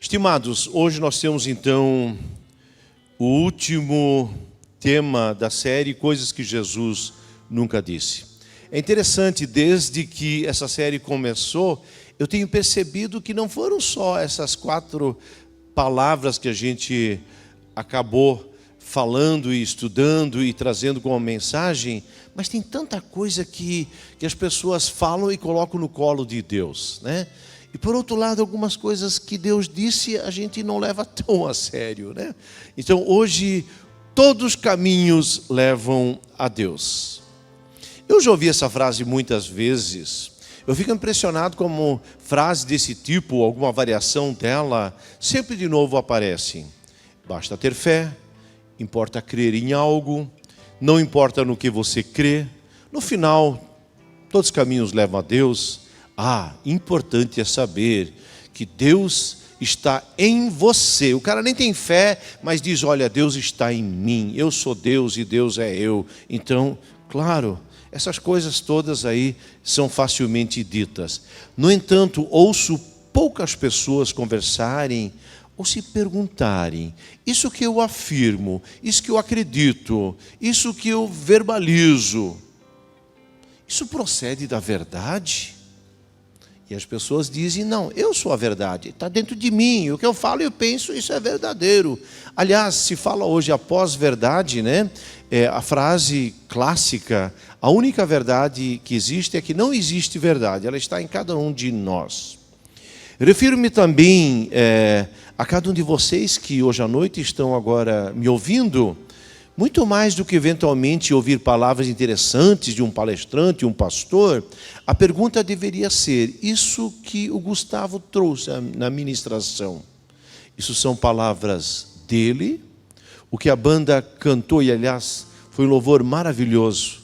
Estimados, hoje nós temos então o último tema da série Coisas que Jesus Nunca Disse. É interessante, desde que essa série começou, eu tenho percebido que não foram só essas 4 palavras que a gente acabou falando e estudando e trazendo como mensagem, mas tem tanta coisa que as pessoas falam e colocam no colo de Deus, né? E por outro lado, algumas coisas que Deus disse, a gente não leva tão a sério, né? Então hoje, todos os caminhos levam a Deus. Eu já ouvi essa frase muitas vezes. Eu fico impressionado como frases desse tipo, alguma variação dela, sempre de novo aparecem. Basta ter fé, importa crer em algo, não importa no que você crê. No final, todos os caminhos levam a Deus. Importante é saber que Deus está em você. O cara nem tem fé, mas diz, olha, Deus está em mim. Eu sou Deus e Deus é eu. Então, claro, essas coisas todas aí são facilmente ditas. No entanto, ouço poucas pessoas conversarem ou se perguntarem, isso que eu afirmo, isso que eu acredito, isso que eu verbalizo, isso procede da verdade? E as pessoas dizem, não, eu sou a verdade, está dentro de mim, o que eu falo e eu penso, isso é verdadeiro. Aliás, se fala hoje a pós-verdade, né? A frase clássica, a única verdade que existe é que não existe verdade, ela está em cada um de nós. Refiro-me também a cada um de vocês que hoje à noite estão agora me ouvindo, muito mais do que eventualmente ouvir palavras interessantes de um palestrante, um pastor, a pergunta deveria ser, isso que o Gustavo trouxe na ministração, isso são palavras dele? O que a banda cantou, e aliás, foi um louvor maravilhoso,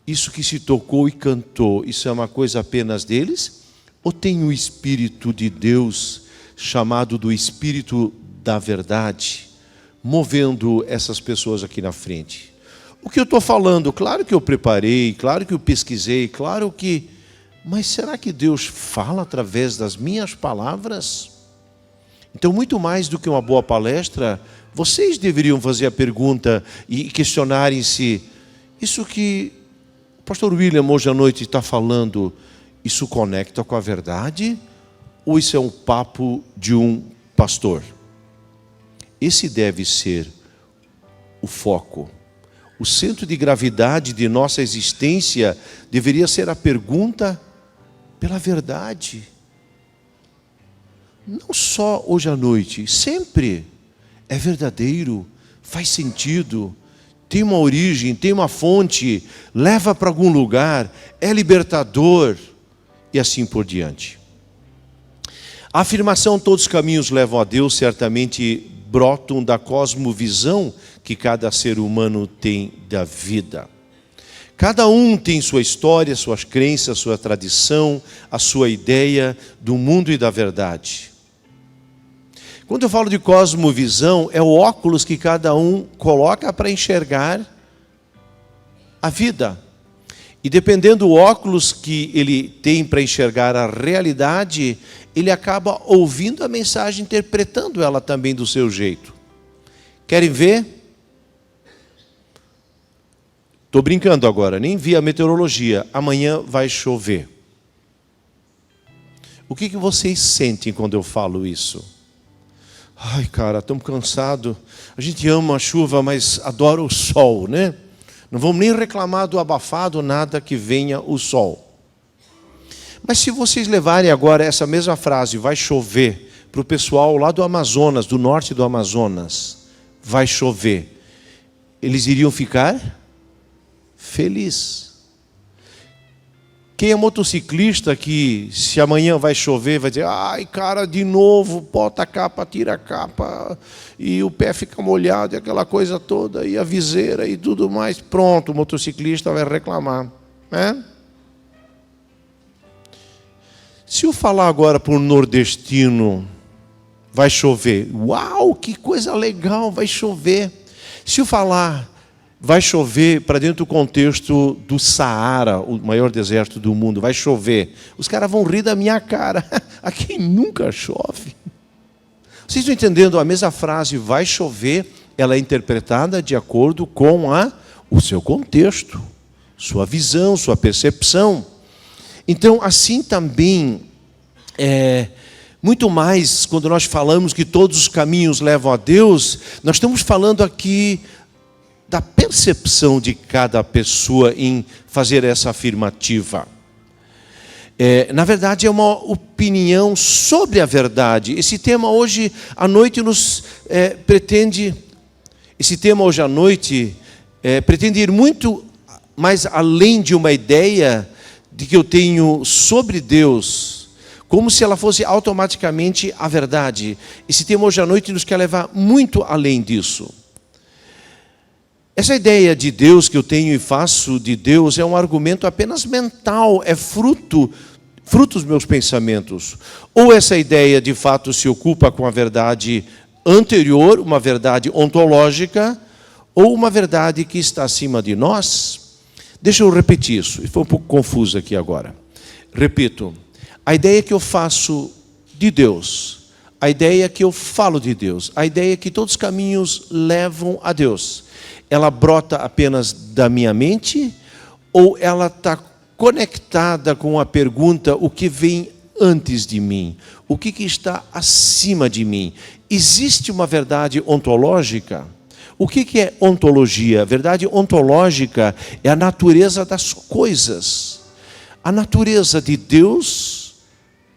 isso que se tocou e cantou, isso é uma coisa apenas deles? Ou tem o Espírito de Deus, chamado do Espírito da Verdade, movendo essas pessoas aqui na frente? O que eu estou falando, claro que eu preparei, claro que eu pesquisei, claro que... Mas será que Deus fala através das minhas palavras? Então, muito mais do que uma boa palestra, vocês deveriam fazer a pergunta e questionarem-se, isso que o pastor William hoje à noite está falando, isso conecta com a verdade? Ou isso é um papo de um pastor? Esse deve ser o foco. O centro de gravidade de nossa existência deveria ser a pergunta pela verdade. Não só hoje à noite, sempre é verdadeiro, faz sentido, tem uma origem, tem uma fonte, leva para algum lugar, é libertador e assim por diante. A afirmação todos os caminhos levam a Deus certamente brotam da cosmovisão que cada ser humano tem da vida. Cada um tem sua história, suas crenças, sua tradição, a sua ideia do mundo e da verdade. Quando eu falo de cosmovisão, é o óculos que cada um coloca para enxergar a vida. E dependendo do óculos que ele tem para enxergar a realidade, ele acaba ouvindo a mensagem, interpretando ela também do seu jeito. Querem ver? Estou brincando agora, nem vi a meteorologia. Amanhã vai chover. O que vocês sentem quando eu falo isso? Ai, cara, estamos cansados. A gente ama a chuva, mas adora o sol, né? Não vamos nem reclamar do abafado, nada que venha o sol. Mas se vocês levarem agora essa mesma frase, vai chover, para o pessoal lá do Amazonas, do norte do Amazonas, vai chover, eles iriam ficar felizes. Quem é motociclista que, se amanhã vai chover, vai dizer, ai cara, de novo, bota a capa, tira a capa, e o pé fica molhado, e aquela coisa toda, e a viseira e tudo mais, pronto, o motociclista vai reclamar, né? Se eu falar agora para um nordestino, vai chover, uau, que coisa legal, vai chover. Se eu falar, vai chover para dentro do contexto do Saara, o maior deserto do mundo, vai chover, os caras vão rir da minha cara. Aqui nunca chove. Mas se eu falar, vai chover para dentro do contexto do Saara, o maior deserto do mundo, vai chover, os caras vão rir da minha cara. Aqui nunca chove. Vocês estão entendendo? A mesma frase, vai chover, ela é interpretada de acordo com o seu contexto, sua visão, sua percepção. Então, assim também, muito mais, quando nós falamos que todos os caminhos levam a Deus, nós estamos falando aqui da percepção de cada pessoa em fazer essa afirmativa. Na verdade, é uma opinião sobre a verdade. Esse tema hoje à noite pretende ir muito mais além de uma ideia de que eu tenho sobre Deus, como se ela fosse automaticamente a verdade. Esse tema hoje à noite nos quer levar muito além disso. Essa ideia de Deus que eu tenho e faço de Deus é um argumento apenas mental, é fruto dos meus pensamentos. Ou essa ideia de fato se ocupa com a verdade anterior, uma verdade ontológica, ou uma verdade que está acima de nós. Deixa eu repetir isso, foi um pouco confuso aqui agora. Repito, a ideia que eu faço de Deus, a ideia que eu falo de Deus, a ideia que todos os caminhos levam a Deus, ela brota apenas da minha mente ou ela está conectada com a pergunta, o que vem antes de mim? O que está acima de mim? Existe uma verdade ontológica? O que é ontologia? A verdade ontológica é a natureza das coisas. A natureza de Deus,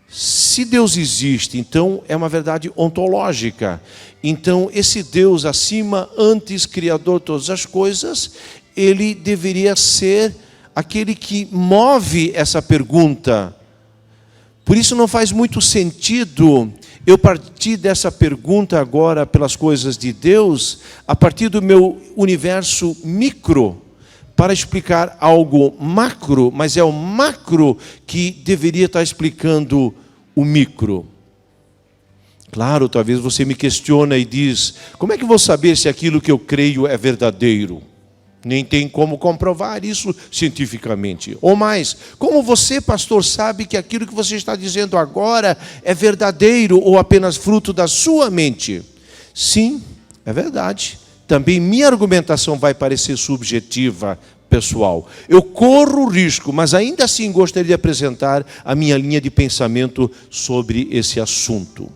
se Deus existe, então é uma verdade ontológica. Então, esse Deus acima, antes, criador de todas as coisas, ele deveria ser aquele que move essa pergunta. Por isso não faz muito sentido eu partir dessa pergunta agora pelas coisas de Deus, a partir do meu universo micro, para explicar algo macro, mas é o macro que deveria estar explicando o micro. Claro, talvez você me questiona e diz, como é que eu vou saber se aquilo que eu creio é verdadeiro? Nem tem como comprovar isso cientificamente. Ou mais, como você, pastor, sabe que aquilo que você está dizendo agora é verdadeiro ou apenas fruto da sua mente? Sim, é verdade. Também minha argumentação vai parecer subjetiva, pessoal. Eu corro o risco, mas ainda assim gostaria de apresentar a minha linha de pensamento sobre esse assunto.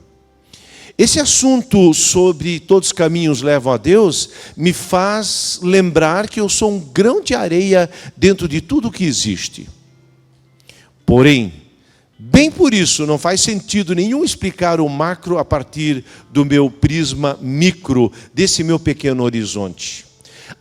Esse assunto sobre todos os caminhos levam a Deus me faz lembrar que eu sou um grão de areia dentro de tudo que existe. Porém, bem por isso, não faz sentido nenhum explicar o macro a partir do meu prisma micro, desse meu pequeno horizonte.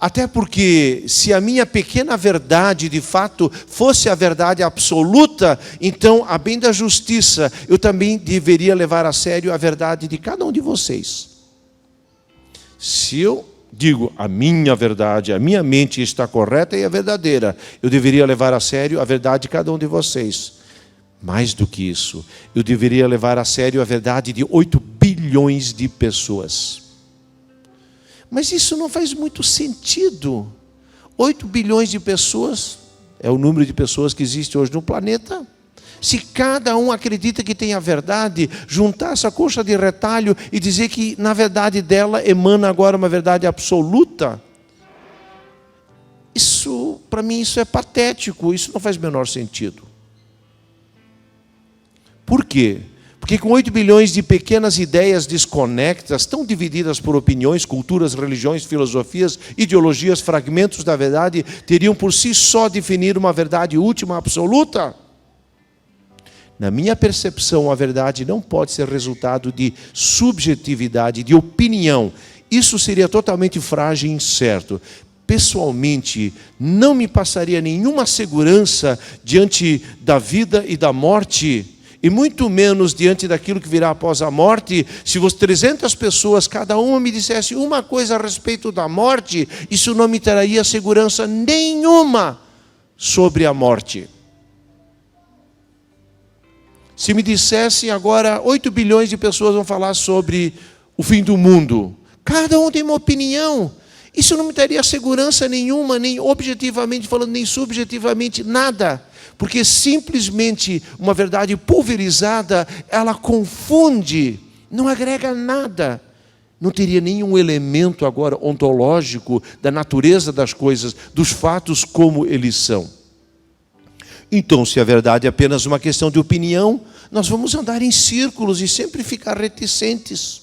Até porque, se a minha pequena verdade, de fato, fosse a verdade absoluta, então, a bem da justiça, eu também deveria levar a sério a verdade de cada um de vocês. Se eu digo a minha verdade, a minha mente está correta e é verdadeira, eu deveria levar a sério a verdade de cada um de vocês. Mais do que isso, eu deveria levar a sério a verdade de 8 bilhões de pessoas. Mas isso não faz muito sentido. 8 bilhões de pessoas é o número de pessoas que existe hoje no planeta. Se cada um acredita que tem a verdade, juntar essa coxa de retalho e dizer que na verdade dela emana agora uma verdade absoluta, isso, para mim, isso é patético, isso não faz o menor sentido. Por quê? Porque com 8 bilhões de pequenas ideias desconectas, tão divididas por opiniões, culturas, religiões, filosofias, ideologias, fragmentos da verdade, teriam por si só definir uma verdade última, absoluta? Na minha percepção, a verdade não pode ser resultado de subjetividade, de opinião. Isso seria totalmente frágil e incerto. Pessoalmente, não me passaria nenhuma segurança diante da vida e da morte, e muito menos diante daquilo que virá após a morte. Se 300 pessoas, cada uma me dissesse uma coisa a respeito da morte, isso não me traria segurança nenhuma sobre a morte. Se me dissessem agora 8 bilhões de pessoas vão falar sobre o fim do mundo, cada um tem uma opinião, isso não me daria segurança nenhuma, nem objetivamente falando, nem subjetivamente, nada. Porque simplesmente uma verdade pulverizada, ela confunde não agrega nada. Não teria nenhum elemento agora ontológico da natureza das coisas, dos fatos como eles são. Então, se a verdade é apenas uma questão de opinião, nós vamos andar em círculos e sempre ficar reticentes.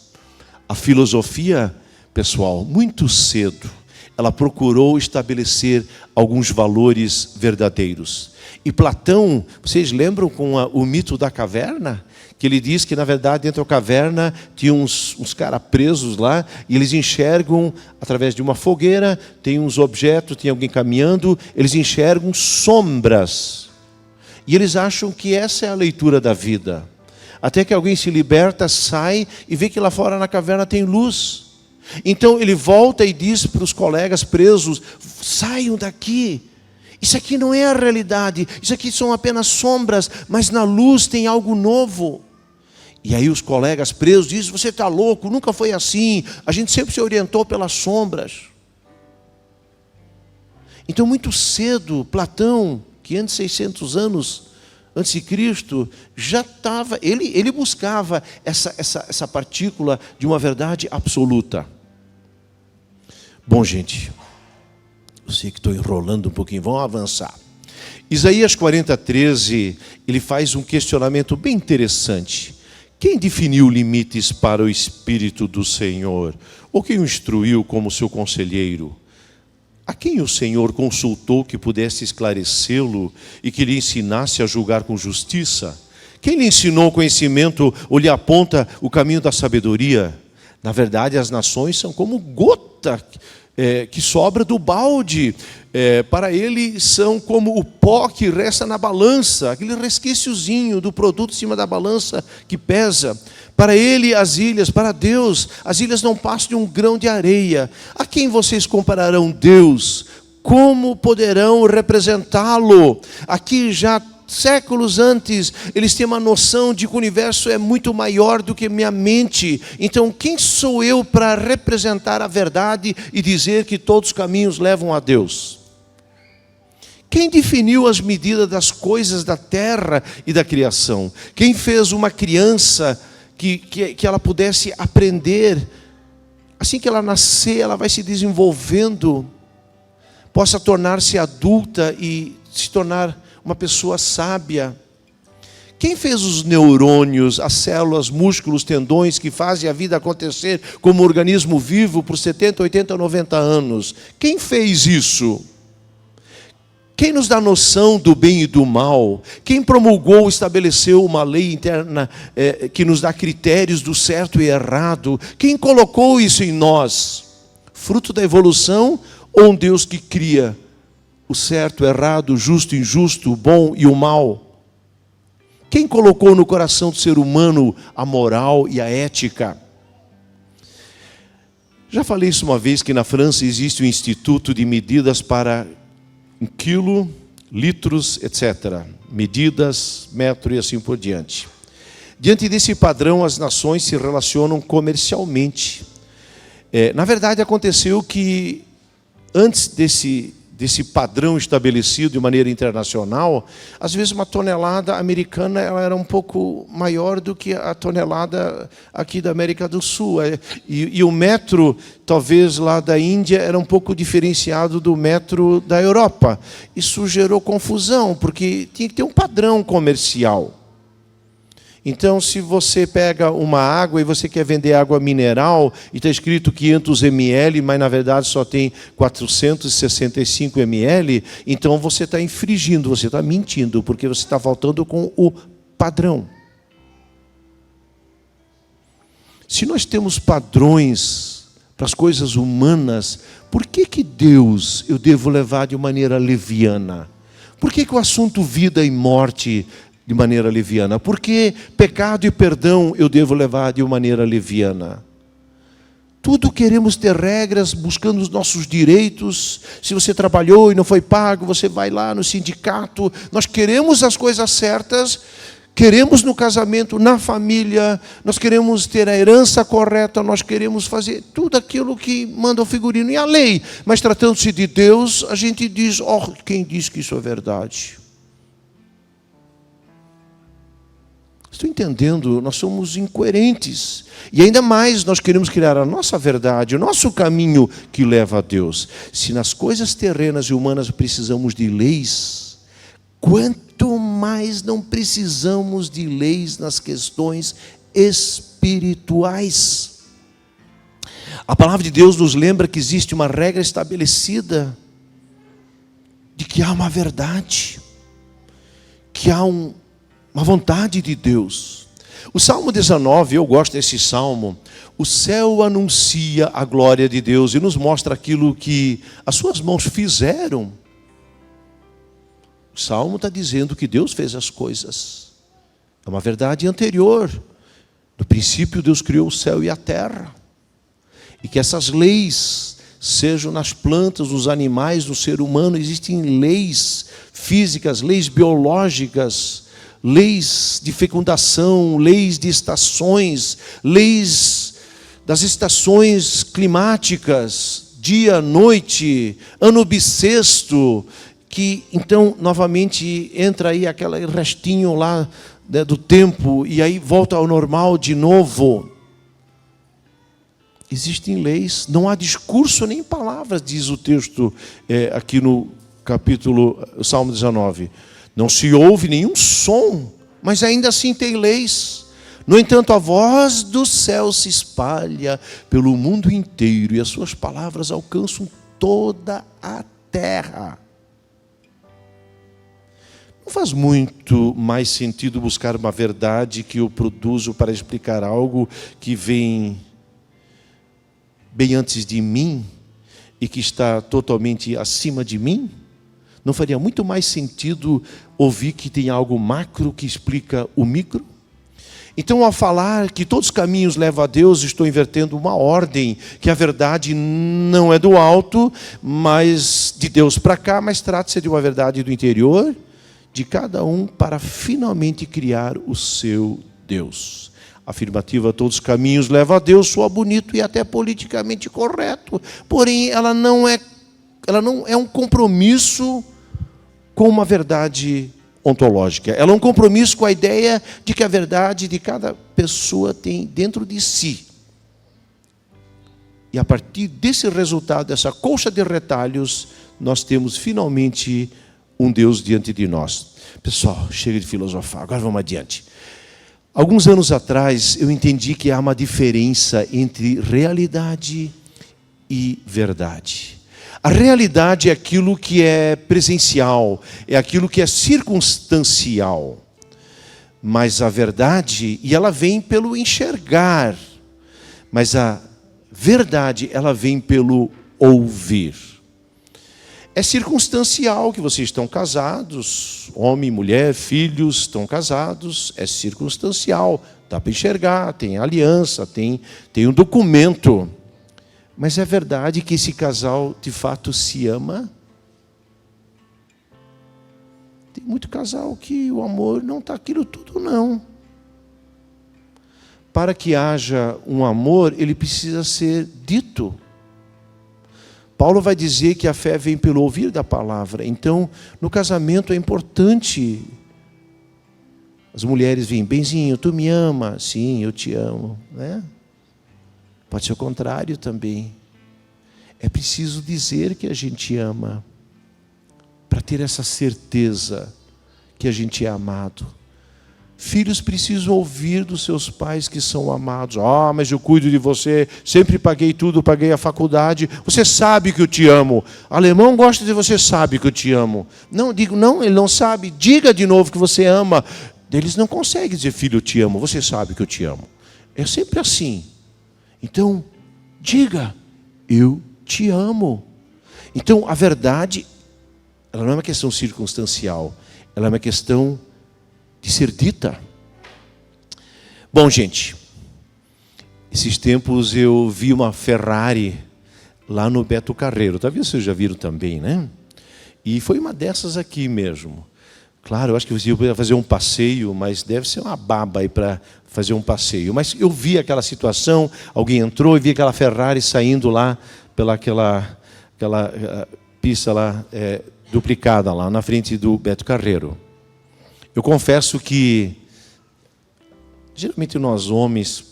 A filosofia, pessoal, muito cedo, ela procurou estabelecer alguns valores verdadeiros. E Platão, vocês lembram com o mito da caverna? Que ele diz que, na verdade, dentro da caverna tinha uns caras presos lá, e eles enxergam, através de uma fogueira, tem uns objetos, tem alguém caminhando, eles enxergam sombras. E eles acham que essa é a leitura da vida. Até que alguém se liberta, sai e vê que lá fora na caverna tem luz. Então ele volta e diz para os colegas presos: saiam daqui. Isso aqui não é a realidade, isso aqui são apenas sombras, mas na luz tem algo novo. E aí os colegas presos dizem: você está louco, nunca foi assim, a gente sempre se orientou pelas sombras. Então muito cedo, Platão, 500, 600 anos antes de Cristo, já estava, ele buscava essa partícula de uma verdade absoluta. Bom, gente, eu sei que estou enrolando um pouquinho, vamos avançar. Isaías 40:13, ele faz um questionamento bem interessante. Quem definiu limites para o Espírito do Senhor? Ou quem o instruiu como seu conselheiro? A quem o Senhor consultou que pudesse esclarecê-lo e que lhe ensinasse a julgar com justiça? Quem lhe ensinou o conhecimento ou lhe aponta o caminho da sabedoria? Na verdade, as nações são como gota que sobra do balde. Para ele são como o pó que resta na balança, aquele resquíciozinho do produto em cima da balança que pesa. Para ele as ilhas, para Deus, as ilhas não passam de um grão de areia. A quem vocês compararão Deus? Como poderão representá-lo? Aqui já séculos antes, eles têm uma noção de que o universo é muito maior do que minha mente. Então, quem sou eu para representar a verdade e dizer que todos os caminhos levam a Deus? Quem definiu as medidas das coisas da terra e da criação? Quem fez uma criança que ela pudesse aprender? Assim que ela nascer, ela vai se desenvolvendo, possa tornar-se adulta e se tornar uma pessoa sábia. Quem fez os neurônios, as células, músculos, tendões que fazem a vida acontecer como um organismo vivo por 70, 80, 90 anos? Quem fez isso? Quem nos dá noção do bem e do mal? Quem promulgou, estabeleceu uma lei interna que nos dá critérios do certo e errado? Quem colocou isso em nós? Fruto da evolução ou um Deus que cria o certo, o errado, o justo, o injusto, o bom e o mal? Quem colocou no coração do ser humano a moral e a ética? Já falei isso uma vez, que na França existe um instituto de medidas para 1 quilo, litros, etc. Medidas, metro e assim por diante. Diante desse padrão, as nações se relacionam comercialmente. Na verdade, aconteceu que antes desse padrão estabelecido de maneira internacional, às vezes uma tonelada americana ela era um pouco maior do que a tonelada aqui da América do Sul. E o metro, talvez lá da Índia, era um pouco diferenciado do metro da Europa. Isso gerou confusão, porque tinha que ter um padrão comercial. Então, se você pega uma água e você quer vender água mineral, e está escrito 500 ml, mas na verdade só tem 465 ml, então você está infringindo, você está mentindo, porque você está faltando com o padrão. Se nós temos padrões para as coisas humanas, por que Deus eu devo levar de maneira leviana? Por que o assunto vida e morte de maneira leviana? Porque pecado e perdão eu devo levar de maneira leviana? Tudo queremos ter regras, buscando os nossos direitos. Se você trabalhou e não foi pago, você vai lá no sindicato. Nós queremos as coisas certas, queremos no casamento, na família, nós queremos ter a herança correta, nós queremos fazer tudo aquilo que manda o figurino e a lei. Mas tratando-se de Deus, a gente diz: oh, quem diz que isso é verdade? Estou entendendo, nós somos incoerentes. E ainda mais nós queremos criar a nossa verdade, o nosso caminho que leva a Deus. Se nas coisas terrenas e humanas precisamos de leis, quanto mais não precisamos de leis nas questões espirituais. A palavra de Deus nos lembra que existe uma regra estabelecida de que há uma verdade, que há uma vontade de Deus. O Salmo 19, eu gosto desse salmo. O céu anuncia a glória de Deus e nos mostra aquilo que as suas mãos fizeram. O salmo está dizendo que Deus fez as coisas. É uma verdade anterior. No princípio Deus criou o céu e a terra. E que essas leis sejam nas plantas, nos animais, no ser humano. Existem leis físicas, leis biológicas, leis de fecundação, leis de estações, leis das estações climáticas, dia, noite, ano bissexto, que então novamente entra aí aquele restinho lá, né, do tempo, e aí volta ao normal de novo. Existem leis, não há discurso nem palavras, diz o texto aqui no capítulo, Salmo 19. Não se ouve nenhum som, mas ainda assim tem leis. No entanto, a voz do céu se espalha pelo mundo inteiro e as suas palavras alcançam toda a terra. Não faz muito mais sentido buscar uma verdade que eu produzo para explicar algo que vem bem antes de mim e que está totalmente acima de mim? Não faria muito mais sentido ouvir que tem algo macro que explica o micro? Então, ao falar que todos os caminhos levam a Deus, estou invertendo uma ordem, que a verdade não é do alto, mas de Deus para cá, mas trata-se de uma verdade do interior, de cada um, para finalmente criar o seu Deus. Afirmativa, todos os caminhos levam a Deus, soa bonito e até politicamente correto. Porém, ela não é um compromisso com uma verdade ontológica. Ela é um compromisso com a ideia de que a verdade de cada pessoa tem dentro de si. E a partir desse resultado, dessa colcha de retalhos, nós temos finalmente um Deus diante de nós. Pessoal, chega de filosofar, agora vamos adiante. Alguns anos atrás, eu entendi que há uma diferença entre realidade e verdade. A realidade é aquilo que é presencial, é aquilo que é circunstancial. Mas a verdade, e ela vem pelo enxergar, mas a verdade, ela vem pelo ouvir. É circunstancial que vocês estão casados, homem, mulher, filhos estão casados, é circunstancial, dá para enxergar, tem aliança, tem um documento. Mas é verdade que esse casal de fato se ama? Tem muito casal que o amor não está aquilo tudo, não. Para que haja um amor, ele precisa ser dito. Paulo vai dizer que a fé vem pelo ouvir da palavra. Então, no casamento é importante. As mulheres vêm, benzinho, tu me ama? Sim, eu te amo. Né? Pode ser o contrário também. É preciso dizer que a gente ama, para ter essa certeza que a gente é amado. Filhos precisam ouvir dos seus pais que são amados. Mas eu cuido de você, sempre paguei tudo, paguei a faculdade. Você sabe que eu te amo. Alemão gosta de você sabe que eu te amo. Não, digo, não, ele não sabe. Diga de novo que você ama. Eles não conseguem dizer, filho, eu te amo. Você sabe que eu te amo. É sempre assim. Então, diga, eu te amo. Então, a verdade, ela não é uma questão circunstancial. Ela é uma questão de ser dita. Bom, gente, esses tempos eu vi uma Ferrari lá no Beto Carreiro. Talvez vocês já viram também, né? E foi uma dessas aqui mesmo. Claro, eu acho que você ia fazer um passeio, mas deve ser uma baba aí para fazer um passeio. Mas eu vi aquela situação, alguém entrou e vi aquela Ferrari saindo lá pela aquela pista lá duplicada lá na frente do Beto Carreiro. Eu confesso que Geralmente nós homens,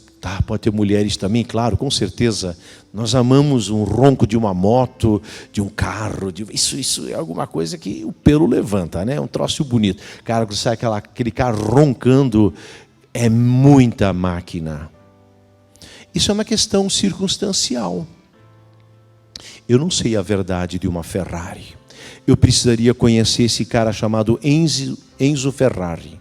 pode ter mulheres também, claro, com certeza, nós amamos um ronco de uma moto, de um carro, isso é alguma coisa que o pelo levanta, né? Um troço bonito. Cara, quando sai aquele carro roncando, é muita máquina. Isso é uma questão circunstancial. Eu não sei a verdade de uma Ferrari. Eu precisaria conhecer esse cara chamado Enzo Ferrari.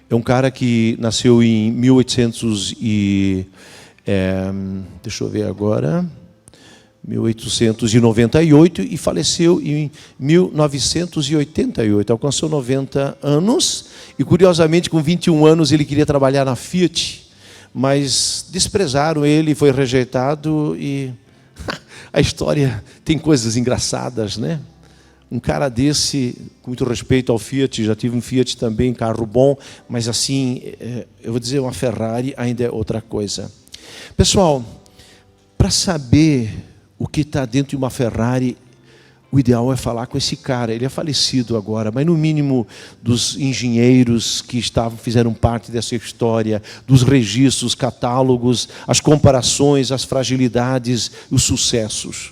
É um cara que nasceu em 1898 e faleceu em 1988. Alcançou 90 anos e, curiosamente, com 21 anos ele queria trabalhar na Fiat, mas desprezaram ele, foi rejeitado e a história tem coisas engraçadas, né? Um cara desse, com muito respeito ao Fiat, já tive um Fiat também, carro bom, mas assim, eu vou dizer, uma Ferrari ainda é outra coisa. Pessoal, para saber o que está dentro de uma Ferrari, o ideal é falar com esse cara. Ele é falecido agora, mas no mínimo dos engenheiros que fizeram parte dessa história, dos registros, catálogos, as comparações, as fragilidades, os sucessos.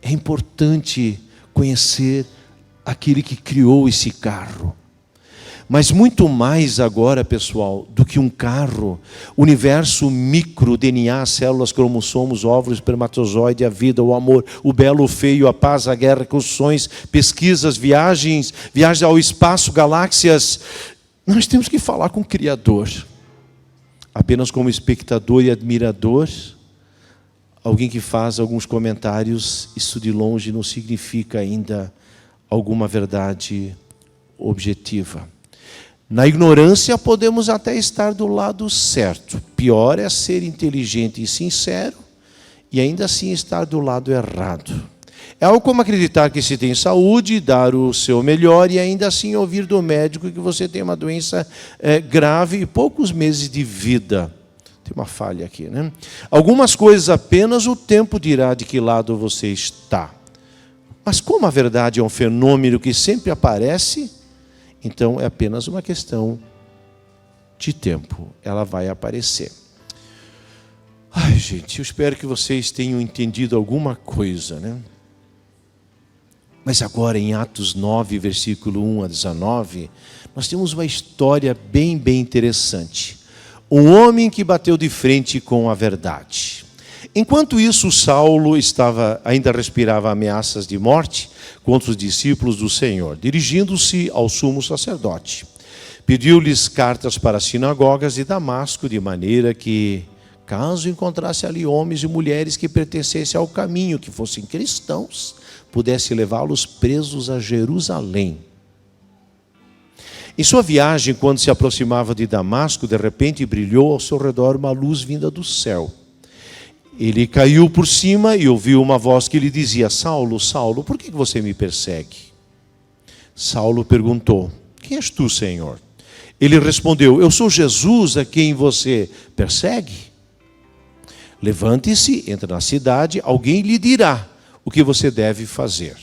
É importante conhecer aquele que criou esse carro. Mas muito mais agora, pessoal, do que um carro, o universo micro, DNA, células, cromossomos, óvulos, espermatozoide, a vida, o amor, o belo, o feio, a paz, a guerra, construções, pesquisas, viagens ao espaço, galáxias. Nós temos que falar com o Criador. Apenas como espectador e admirador, alguém que faz alguns comentários, isso de longe não significa ainda alguma verdade objetiva. Na ignorância podemos até estar do lado certo. Pior é ser inteligente e sincero e ainda assim estar do lado errado. É algo como acreditar que se tem saúde, dar o seu melhor e ainda assim ouvir do médico que você tem uma doença grave e poucos meses de vida. Tem uma falha aqui, né? Algumas coisas apenas o tempo dirá de que lado você está. Mas como a verdade é um fenômeno que sempre aparece, então é apenas uma questão de tempo. Ela vai aparecer. Ai, gente, eu espero que vocês tenham entendido alguma coisa, né? Mas agora em Atos 9, versículo 1 a 19, nós temos uma história bem interessante. Um homem que bateu de frente com a verdade. Enquanto isso, Saulo ainda respirava ameaças de morte contra os discípulos do Senhor. Dirigindo-se ao sumo sacerdote, pediu-lhes cartas para as sinagogas de Damasco, de maneira que, caso encontrasse ali homens e mulheres que pertencessem ao caminho, que fossem cristãos, pudesse levá-los presos a Jerusalém. Em sua viagem, quando se aproximava de Damasco, de repente brilhou ao seu redor uma luz vinda do céu. Ele caiu por cima e ouviu uma voz que lhe dizia: Saulo, Saulo, por que você me persegue? Saulo perguntou: quem és tu, Senhor? Ele respondeu: eu sou Jesus a quem você persegue. Levante-se, entre na cidade, alguém lhe dirá o que você deve fazer.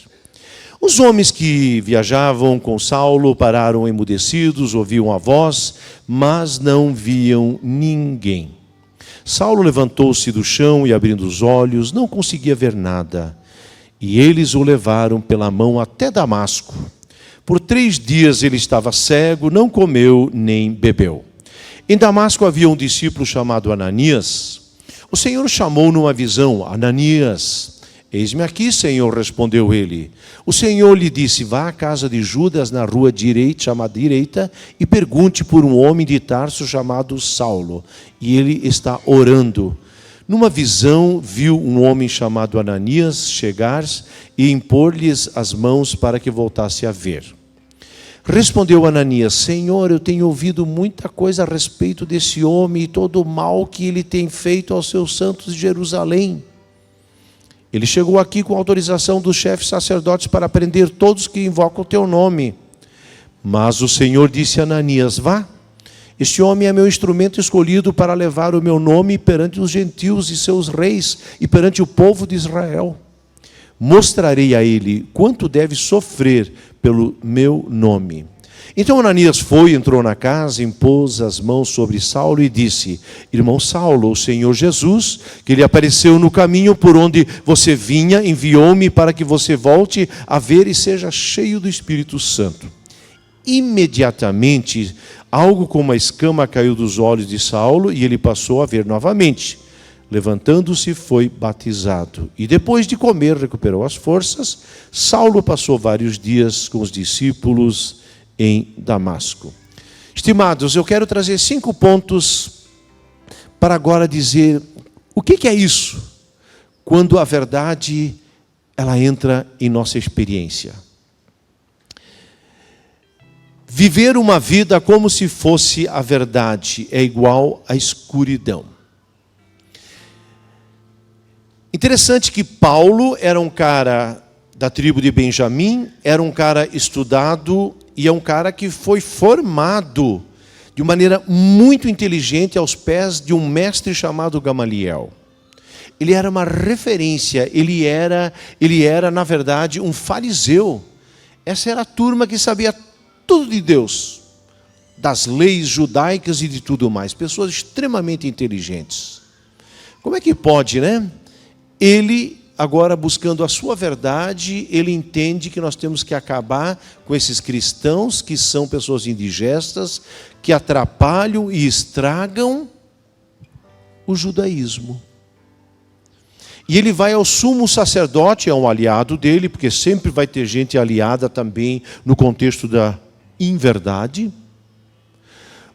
Os homens que viajavam com Saulo pararam emudecidos, ouviam a voz, mas não viam ninguém. Saulo levantou-se do chão e, abrindo os olhos, não conseguia ver nada. E eles o levaram pela mão até Damasco. Por 3 dias ele estava cego, não comeu nem bebeu. Em Damasco havia um discípulo chamado Ananias. O Senhor chamou numa visão: Ananias. Eis-me aqui, Senhor, respondeu ele. O Senhor lhe disse: vá à casa de Judas, na rua chamada direita, e pergunte por um homem de Tarso chamado Saulo. E ele está orando. Numa visão, viu um homem chamado Ananias chegar e impor-lhes as mãos para que voltasse a ver. Respondeu Ananias: Senhor, eu tenho ouvido muita coisa a respeito desse homem e todo o mal que ele tem feito aos seus santos de Jerusalém. Ele chegou aqui com autorização dos chefes sacerdotes para prender todos que invocam o teu nome. Mas o Senhor disse a Ananias: vá, este homem é meu instrumento escolhido para levar o meu nome perante os gentios e seus reis e perante o povo de Israel. Mostrarei a ele quanto deve sofrer pelo meu nome. Então Ananias foi, entrou na casa, impôs as mãos sobre Saulo e disse: irmão Saulo, o Senhor Jesus, que lhe apareceu no caminho por onde você vinha, enviou-me para que você volte a ver e seja cheio do Espírito Santo. Imediatamente, algo como uma escama caiu dos olhos de Saulo e ele passou a ver novamente. Levantando-se, foi batizado. E depois de comer, recuperou as forças. Saulo passou vários dias com os discípulos em Damasco. Estimados, eu quero trazer 5 pontos para agora dizer o que é isso quando a verdade ela entra em nossa experiência. Viver uma vida como se fosse a verdade é igual à escuridão. Interessante que Paulo era um cara da tribo de Benjamim, era um cara estudado e é um cara que foi formado de maneira muito inteligente aos pés de um mestre chamado Gamaliel. Ele era uma referência, ele era, na verdade, um fariseu. Essa era a turma que sabia tudo de Deus, das leis judaicas e de tudo mais. Pessoas extremamente inteligentes. Como é que pode, né? Ele, agora buscando a sua verdade, ele entende que nós temos que acabar com esses cristãos que são pessoas indigestas, que atrapalham e estragam o judaísmo. E ele vai ao sumo sacerdote, é um aliado dele, porque sempre vai ter gente aliada também no contexto da inverdade.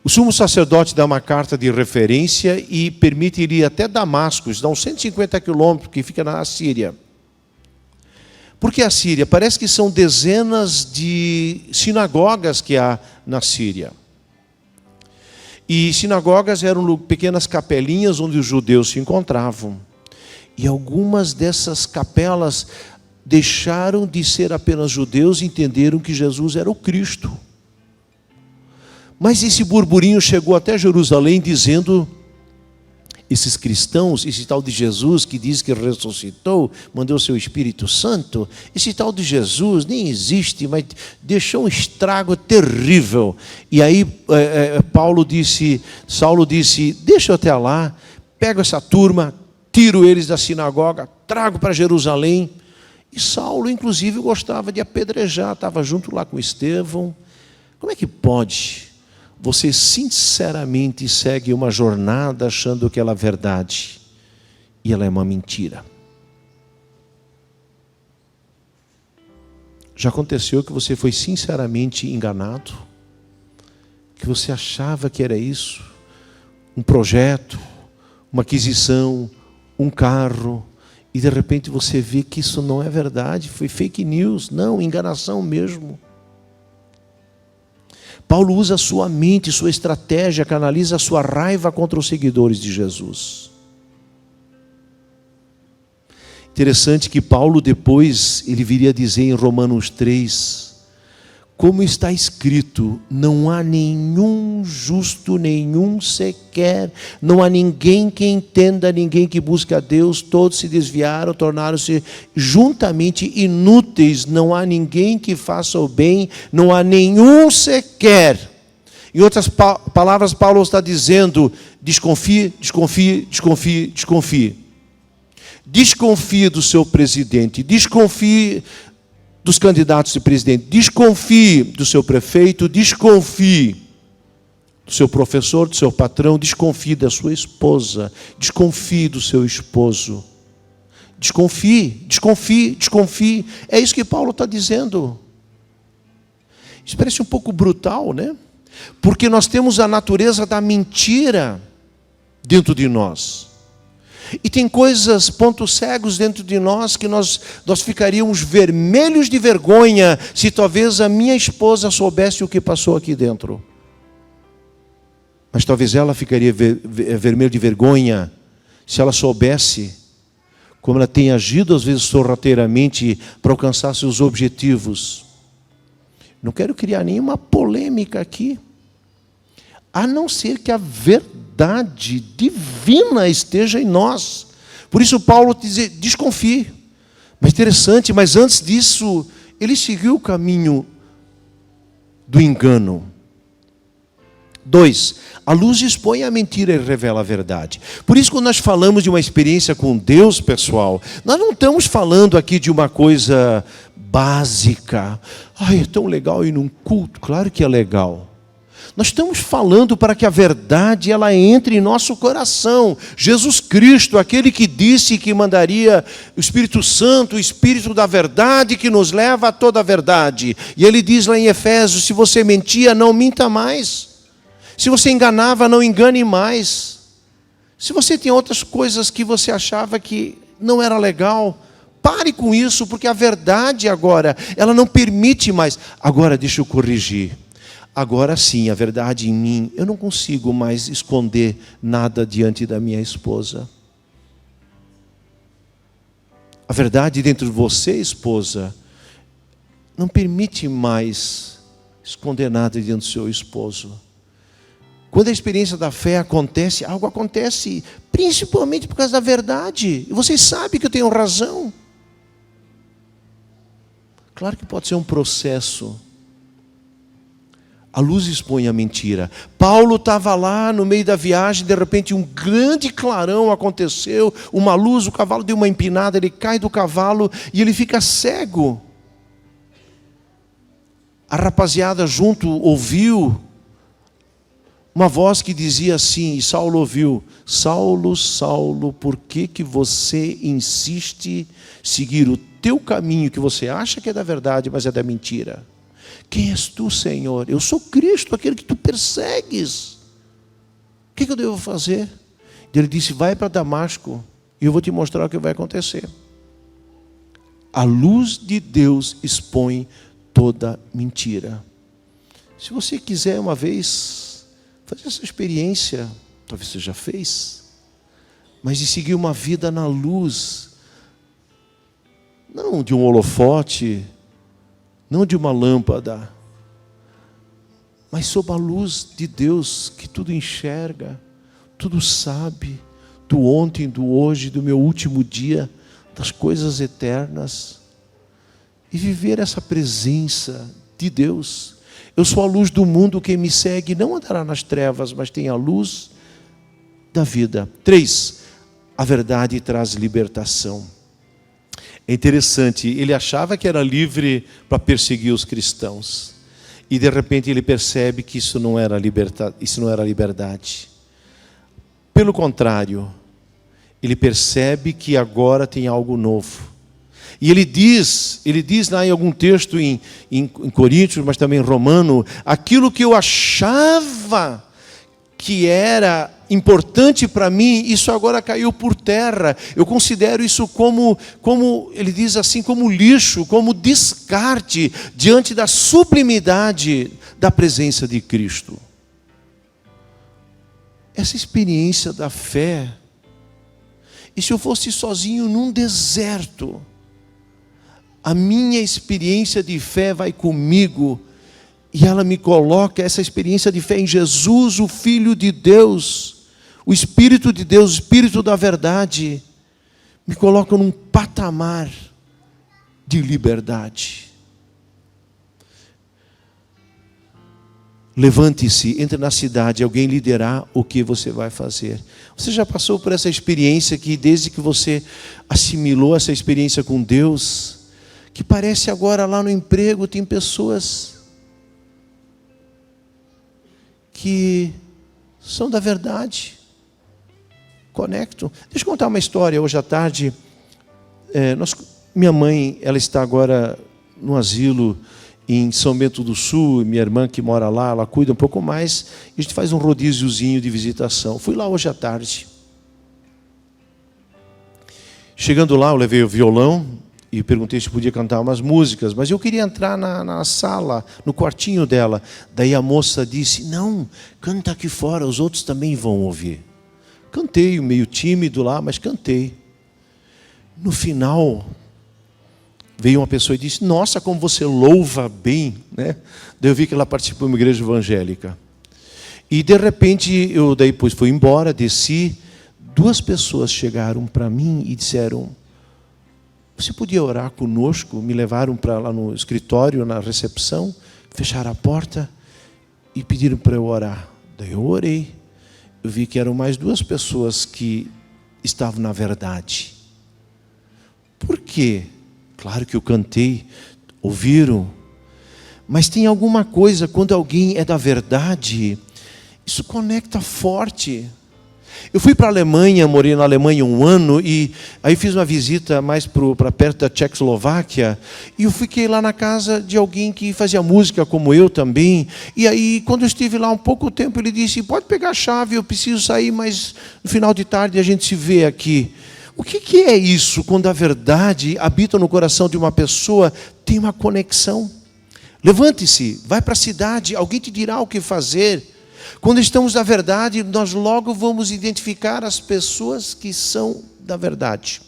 O sumo sacerdote dá uma carta de referência e permite ele ir até Damasco, dá uns 150 quilômetros, que fica na Síria. Por que a Síria? Parece que são dezenas de sinagogas que há na Síria. E sinagogas eram pequenas capelinhas onde os judeus se encontravam. E algumas dessas capelas deixaram de ser apenas judeus e entenderam que Jesus era o Cristo. Mas esse burburinho chegou até Jerusalém dizendo, esses cristãos, esse tal de Jesus que diz que ressuscitou, mandou o seu Espírito Santo, esse tal de Jesus nem existe, mas deixou um estrago terrível. E aí Saulo disse, deixa eu até lá, pego essa turma, tiro eles da sinagoga, trago para Jerusalém. E Saulo, inclusive, gostava de apedrejar, estava junto lá com Estevão. Como é que pode? Você sinceramente segue uma jornada achando que ela é verdade e ela é uma mentira. Já aconteceu que você foi sinceramente enganado? Que você achava que era isso? Um projeto, uma aquisição, um carro, e de repente você vê que isso não é verdade, foi fake news, não, enganação mesmo. Paulo usa a sua mente, sua estratégia, canaliza a sua raiva contra os seguidores de Jesus. Interessante que Paulo depois, ele viria dizer em Romanos 3, como está escrito, não há nenhum justo, nenhum sequer, não há ninguém que entenda, ninguém que busque a Deus, todos se desviaram, tornaram-se juntamente inúteis, não há ninguém que faça o bem, não há nenhum sequer. Em outras palavras, Paulo está dizendo, desconfie, desconfie, desconfie, desconfie. Desconfie do seu presidente, desconfie dos candidatos de presidente, desconfie do seu prefeito, desconfie do seu professor, do seu patrão, desconfie da sua esposa, desconfie do seu esposo. Desconfie, desconfie, desconfie. É isso que Paulo está dizendo. Isso parece um pouco brutal, né? Porque nós temos a natureza da mentira dentro de nós. E tem coisas, pontos cegos dentro de nós que nós ficaríamos vermelhos de vergonha se talvez a minha esposa soubesse o que passou aqui dentro. Mas talvez ela ficaria vermelha de vergonha se ela soubesse como ela tem agido às vezes sorrateiramente para alcançar seus objetivos. Não quero criar nenhuma polêmica aqui, a não ser que a verdade divina esteja em nós. Por isso Paulo diz, desconfie. Mas interessante, mas antes disso, ele seguiu o caminho do engano. 2, a luz expõe a mentira e revela a verdade. Por isso, quando nós falamos de uma experiência com Deus, pessoal, nós não estamos falando aqui de uma coisa básica. Ai, é tão legal ir num culto. Claro que é legal. Nós estamos falando para que a verdade ela entre em nosso coração. Jesus Cristo, aquele que disse que mandaria o Espírito Santo, o Espírito da verdade, que nos leva a toda a verdade. E ele diz lá em Efésios, se você mentia, não minta mais. Se você enganava, não engane mais. Se você tem outras coisas que você achava que não era legal, pare com isso, porque a verdade agora, ela não permite mais. Agora deixa eu corrigir. Agora sim, a verdade em mim, eu não consigo mais esconder nada diante da minha esposa. A verdade dentro de você, esposa, não permite mais esconder nada diante do seu esposo. Quando a experiência da fé acontece, algo acontece, principalmente por causa da verdade. E vocês sabem que eu tenho razão. Claro que pode ser um processo. A luz expõe a mentira. Paulo estava lá no meio da viagem, de repente um grande clarão aconteceu, uma luz, o cavalo deu uma empinada, ele cai do cavalo e ele fica cego. A rapaziada junto ouviu uma voz que dizia assim, e Saulo ouviu, Saulo, Saulo, por que você insiste em seguir o teu caminho, que você acha que é da verdade, mas é da mentira? Quem és tu, Senhor? Eu sou Cristo, aquele que tu persegues. O que eu devo fazer? Ele disse, vai para Damasco, e eu vou te mostrar o que vai acontecer. A luz de Deus expõe toda mentira. Se você quiser uma vez fazer essa experiência, talvez você já fez, mas de seguir uma vida na luz, não de um holofote, não de uma lâmpada, mas sob a luz de Deus, que tudo enxerga, tudo sabe, do ontem, do hoje, do meu último dia, das coisas eternas, e viver essa presença de Deus. Eu sou a luz do mundo, quem me segue não andará nas trevas, mas tem a luz da vida. 3, a verdade traz libertação. É interessante, ele achava que era livre para perseguir os cristãos. E de repente ele percebe que isso não era liberdade. Pelo contrário, ele percebe que agora tem algo novo. E ele diz lá em algum texto em Coríntios, mas também em Romano, aquilo que eu achava que era importante para mim, isso agora caiu por terra. Eu considero isso como ele diz assim, como lixo, como descarte, diante da sublimidade da presença de Cristo. Essa experiência da fé, e se eu fosse sozinho num deserto, a minha experiência de fé vai comigo, e ela me coloca essa experiência de fé em Jesus, o Filho de Deus, o Espírito de Deus, o Espírito da verdade, me coloca num patamar de liberdade. Levante-se, entre na cidade, alguém lhe dirá o que você vai fazer. Você já passou por essa experiência que desde que você assimilou essa experiência com Deus, que parece agora lá no emprego, tem pessoas que são da verdade, conectam. Deixa eu contar uma história. Hoje à tarde, minha mãe, ela está agora no asilo em São Bento do Sul, minha irmã que mora lá, ela cuida um pouco mais, e a gente faz um rodíziozinho de visitação. Fui lá hoje à tarde. Chegando lá, eu levei o violão, e perguntei se podia cantar umas músicas, mas eu queria entrar na sala, no quartinho dela. Daí a moça disse, não, canta aqui fora, os outros também vão ouvir. Cantei, meio tímido lá, mas cantei. No final, veio uma pessoa e disse, nossa, como você louva bem, né? Daí eu vi que ela participou de uma igreja evangélica. E de repente, eu daí depois fui embora, desci, 2 pessoas chegaram para mim e disseram, você podia orar conosco? Me levaram para lá no escritório, na recepção. fecharam a porta e pediram para eu orar. Daí eu orei. Eu vi que eram mais 2 pessoas que estavam na verdade. Por quê? Claro que eu cantei, ouviram. Mas tem alguma coisa, quando alguém é da verdade, isso conecta forte. Eu fui para a Alemanha, morei na Alemanha 1 ano, e aí fiz uma visita mais para perto da Tchecoslováquia, e eu fiquei lá na casa de alguém que fazia música como eu também. E aí, quando eu estive lá um pouco tempo, ele disse: pode pegar a chave, eu preciso sair, mas no final de tarde a gente se vê aqui. O que é isso, quando a verdade habita no coração de uma pessoa, tem uma conexão? Levante-se, vai para a cidade, alguém te dirá o que fazer. Quando estamos na verdade, nós logo vamos identificar as pessoas que são da verdade.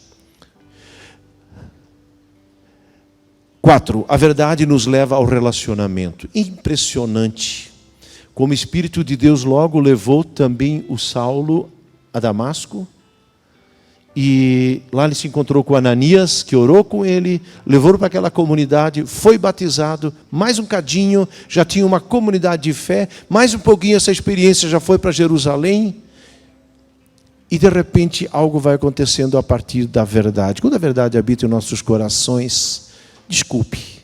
4, a verdade nos leva ao relacionamento. Impressionante. Como o Espírito de Deus logo levou também o Saulo a Damasco. E lá ele se encontrou com Ananias, que orou com ele, levou para aquela comunidade, foi batizado, mais um cadinho, já tinha uma comunidade de fé, mais um pouquinho essa experiência já foi para Jerusalém. E de repente algo vai acontecendo a partir da verdade. Quando a verdade habita em nossos corações, desculpe,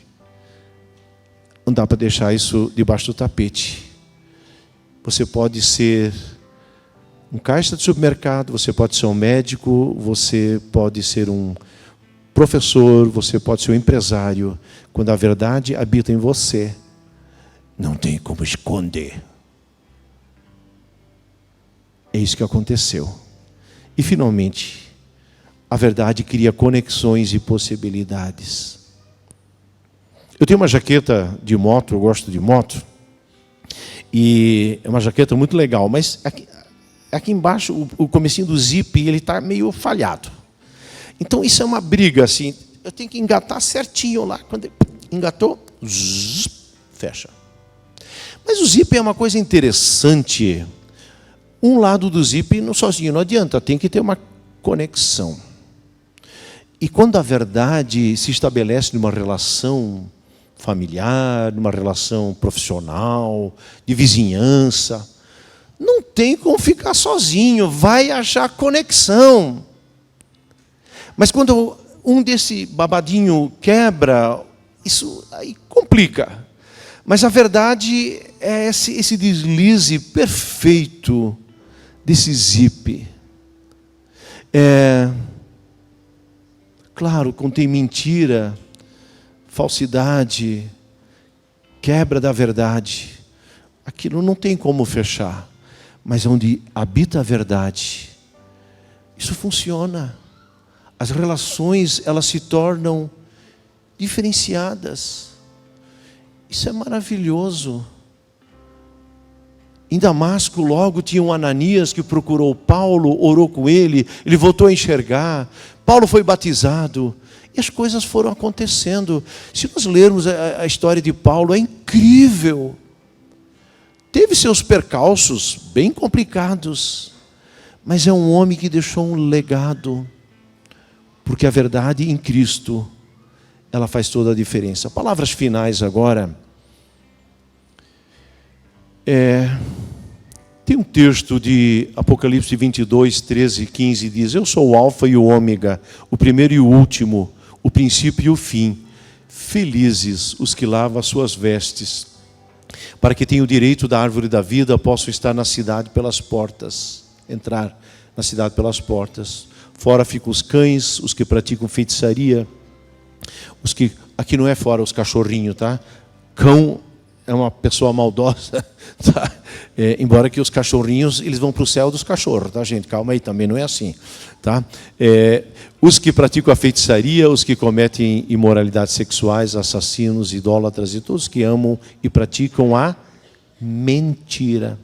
não dá para deixar isso debaixo do tapete. Você pode ser um caixa de supermercado, você pode ser um médico, você pode ser um professor, você pode ser um empresário. Quando a verdade habita em você, não tem como esconder. É isso que aconteceu. E finalmente, a verdade cria conexões e possibilidades. Eu tenho uma jaqueta de moto, eu gosto de moto, e é uma jaqueta muito legal, mas aqui embaixo, o comecinho do zip, ele está meio falhado. Então isso é uma briga, assim, eu tenho que engatar certinho lá. Quando engatou, zzz, fecha. Mas o zip é uma coisa interessante. Um lado do zip sozinho não adianta, tem que ter uma conexão. E quando a verdade se estabelece numa relação familiar, numa relação profissional, de vizinhança, não tem como ficar sozinho, vai achar conexão. Mas quando um desse babadinho quebra, isso aí complica. Mas a verdade é esse deslize perfeito desse zip. Claro, contém mentira, falsidade, quebra da verdade. Aquilo não tem como fechar. Mas onde habita a verdade, isso funciona. As relações, elas se tornam diferenciadas. Isso é maravilhoso. Em Damasco, logo tinha um Ananias que procurou Paulo, orou com ele, ele voltou a enxergar. Paulo foi batizado. E as coisas foram acontecendo. Se nós lermos a história de Paulo, é incrível. Teve seus percalços bem complicados, mas é um homem que deixou um legado, porque a verdade em Cristo, ela faz toda a diferença. Palavras finais agora. Tem um texto de Apocalipse 22, 13 e 15, diz: eu sou o alfa e o ômega, o primeiro e o último, o princípio e o fim. Felizes os que lavam as suas vestes, para que tenham o direito da árvore da vida, possam estar na cidade pelas portas, entrar na cidade pelas portas. Fora ficam os cães, os que praticam feitiçaria, os que, aqui não é fora os cachorrinhos, tá? Cão é uma pessoa maldosa, tá? Embora que os cachorrinhos, eles vão para o céu dos cachorros, tá, gente? Calma aí, também não é assim, tá? Os que praticam a feitiçaria, os que cometem imoralidades sexuais, assassinos, idólatras e todos que amam e praticam a mentira.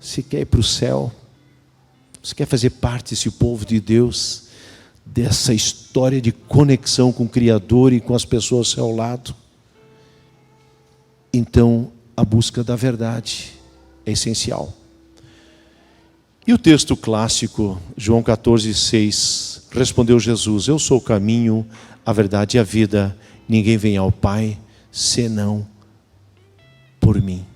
Você quer ir para o céu? Você quer fazer parte desse povo de Deus, dessa história de conexão com o Criador e com as pessoas ao seu lado? Então, a busca da verdade é essencial. E o texto clássico, João 14, 6, respondeu Jesus: eu sou o caminho, a verdade e a vida, ninguém vem ao Pai senão por mim.